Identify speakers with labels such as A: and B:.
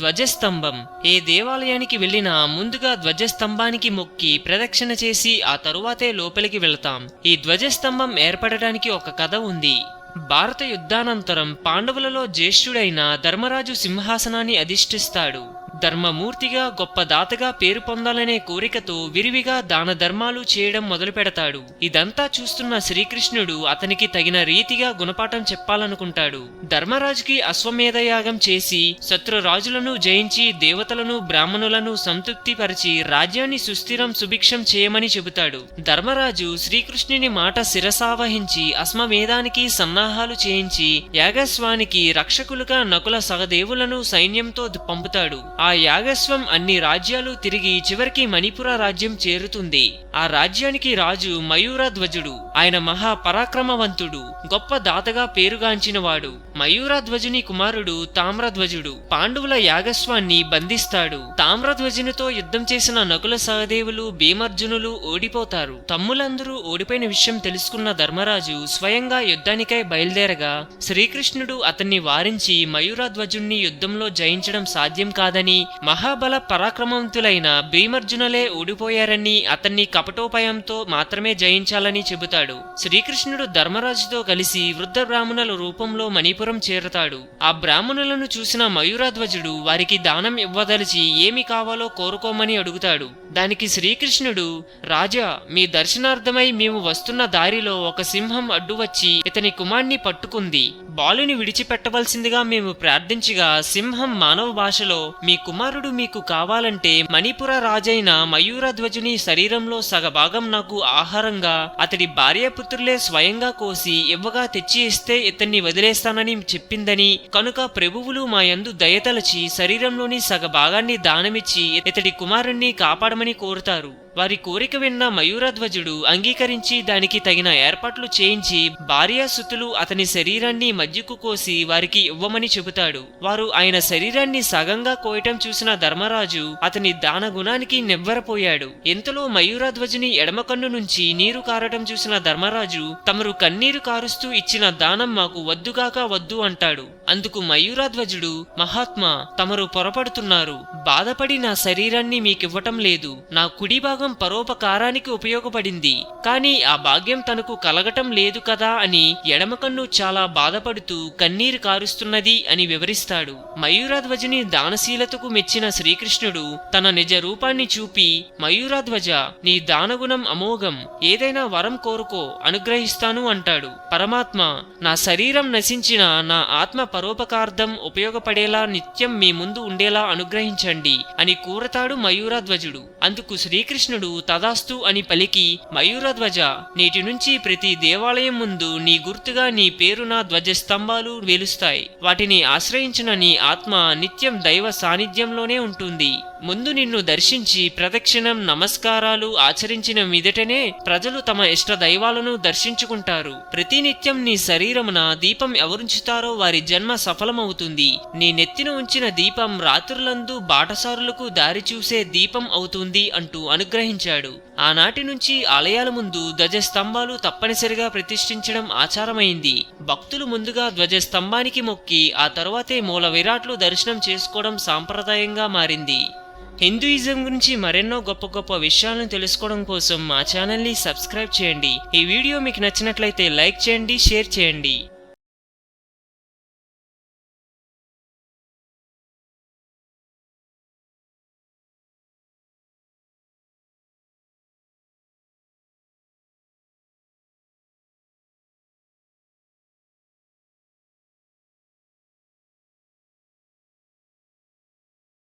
A: ధ్వజస్తంభం. ఏ దేవాలయానికి వెళ్ళినా ముందుగా ధ్వజస్తంభానికి మొక్కి ప్రదక్షిణ చేసి ఆ తరువాతే లోపలికి వెళతాం. ఈ ధ్వజస్తంభం ఏర్పడటానికి ఒక కథ ఉంది. భారత యుద్ధానంతరం పాండవులలో జ్యేష్ఠుడైన ధర్మరాజు సింహాసనాన్ని అధిష్ఠిస్తాడు. ధర్మమూర్తిగా గొప్ప దాతగా పేరు పొందాలనే కోరికతో విరివిగా దాన ధర్మాలు చేయడం మొదలు పెడతాడు. ఇదంతా చూస్తున్న శ్రీకృష్ణుడు అతనికి తగిన రీతిగా గుణపాఠం చెప్పాలనుకుంటాడు. ధర్మరాజుకి అశ్వమేధయాగం చేసి శత్రురాజులను జయించి దేవతలను బ్రాహ్మణులను సంతృప్తిపరిచి రాజ్యాన్ని సుస్థిరం సుభిక్షం చేయమని చెబుతాడు. ధర్మరాజు శ్రీకృష్ణుని మాట శిరసావహించి అశ్వమేధానికి సన్నాహాలు చేయించి యాగస్వానికి రక్షకులుగా నకుల సహదేవులను సైన్యంతో పంపుతాడు. ఆ యాగస్వం అన్ని రాజ్యాలు తిరిగి చివరికి మణిపుర రాజ్యం చేరుతుంది. ఆ రాజ్యానికి రాజు మయూరధ్వజుడు. ఆయన మహాపరాక్రమవంతుడు, గొప్ప దాతగా పేరుగాంచినవాడు. మయూరధ్వజుని కుమారుడు తామ్రధ్వజుడు పాండవుల యాగస్వాన్ని బంధిస్తాడు. తామ్రధ్వజునితో యుద్ధం చేసిన నకుల సహదేవులు భీమార్జునులు ఓడిపోతారు. తమ్ములందరూ ఓడిపోయిన విషయం తెలుసుకున్న ధర్మరాజు స్వయంగా యుద్ధానికై బయలుదేరగా శ్రీకృష్ణుడు అతన్ని వారించి మయూరధ్వజుణ్ణి యుద్ధంలో జయించడం సాధ్యం కాదని, మహాబల పరాక్రమవంతులైన భీమార్జునులే ఓడిపోయారని, అతన్ని కపటోపాయంతో మాత్రమే జయించాలని చెబుతాడు. శ్రీకృష్ణుడు ధర్మరాజుతో కలిసి వృద్ధ బ్రాహ్మణుల రూపంలో మణిపురం చేరతాడు. ఆ బ్రాహ్మణులను చూసిన మయూరధ్వజుడు వారికి దానం ఇవ్వదలిచి ఏమి కావాలో కోరుకోమని అడుగుతాడు. దానికి శ్రీకృష్ణుడు, రాజా, మీ దర్శనార్థమై మేము వస్తున్న దారిలో ఒక సింహం అడ్డువచ్చి ఇతని కుమార్ని పట్టుకుంది. బాలుని విడిచిపెట్టవలసిందిగా మేము ప్రార్థించగా సింహం మానవ భాషలో, మీ కుమారుడు మీకు కావాలంటే మణిపుర రాజైన మయూరధ్వజుని శరీరంలో సగభాగం నాకు ఆహారంగా, అతడి భార్యాపుత్రులే స్వయంగా కోసి ఇవ్వగా తెచ్చి ఇస్తే ఇతన్ని వదిలేస్తానని చెప్పిందని, కనుక ప్రభువులు మా యందు దయతలచి శరీరంలోని సగభాగాన్ని దానమిచ్చి ఇతడి కుమారుణ్ణి కాపాడమని కోరుతారు. వారి కోరిక విన్న మయూరధ్వజుడు అంగీకరించి దానికి తగిన ఏర్పాట్లు చేయించి భార్యాసుతులు అతని శరీరాన్ని మధ్యకు కోసి వారికి ఇవ్వమని చెబుతాడు. వారు ఆయన శరీరాన్ని సగంగా కోయటం చూసిన ధర్మరాజు అతని దాన గుణానికి నివ్వెరపోయాడు. ఇంతలో మయూరధ్వజుని ఎడమ కన్ను నుంచి నీరు కారటం చూసిన ధర్మరాజు, తమరు కన్నీరు కారుస్తూ ఇచ్చిన దానం మాకు వద్దుగాక వద్దు అంటాడు. అందుకు మయూరధ్వజుడు, మహాత్మా, తమరు పొరపడుతున్నారు. బాధపడి నా శరీరాన్ని మీకివ్వటం లేదు. నా కుడి భాగం పరోపకారానికి ఉపయోగపడింది, కానీ ఆ భాగ్యం తనకు కలగటం లేదు కదా అని ఎడమ కన్ను చాలా బాధపడుతూ కన్నీరు కారుస్తున్నది అని వివరిస్తాడు. మయూరధ్వజుని దానశీలతకు మెచ్చిన శ్రీకృష్ణుడు తన నిజ రూపాన్ని చూపి, మయూరధ్వజ, నీ దానగుణం అమోఘం, ఏదైనా వరం కోరుకో, అనుగ్రహిస్తాను అంటాడు. పరమాత్మ, నా శరీరం నశించిన నా ఆత్మ పరోపకార్థం ఉపయోగపడేలా నిత్యం మీ ముందు ఉండేలా అనుగ్రహించండి అని కోరతాడు మయూరధ్వజుడు. అందుకు శ్రీకృష్ణుడు తదాస్తు అని పలికి, మయూరధ్వజ, నేటి నుంచి ప్రతి దేవాలయం ముందు నీ గుర్తుగా నీ పేరున ధ్వజస్తంభాలు వెలుస్తాయి. వాటిని ఆశ్రయించిన నీ ఆత్మ నిత్యం దైవ సాన్నిధ్యంలోనే ఉంటుంది. ముందు నిన్ను దర్శించి ప్రదక్షిణం నమస్కారాలు ఆచరించిన మీదటనే ప్రజలు తమ ఇష్ట దైవాలను దర్శించుకుంటారు. ప్రతినిత్యం నీ శరీరమున దీపం ఎవరుంచుతారో వారి జన్మ సఫలమవుతుంది. నీ నెత్తిన ఉంచిన దీపం రాత్రులందు బాటసారులకు దారి చూసే దీపం అవుతుంది అంటూ అనుగ్రహించాడు. ఆనాటి నుంచి ఆలయాల ముందు ధ్వజస్తంభాలు తప్పనిసరిగా ప్రతిష్ఠించడం ఆచారమైంది. భక్తులు ముందుగా ధ్వజస్తంభానికి మొక్కి ఆ తరువాతే మూల విరాట్లు దర్శనం చేసుకోవడం సాంప్రదాయంగా మారింది. హిందూయిజం గురించి మరెన్నో గొప్ప గొప్ప విషయాలను తెలుసుకోవడం కోసం మా ఛానల్ని సబ్స్క్రైబ్ చేయండి. ఈ వీడియో మీకు నచ్చినట్లయితే లైక్ చేయండి, షేర్ చేయండి.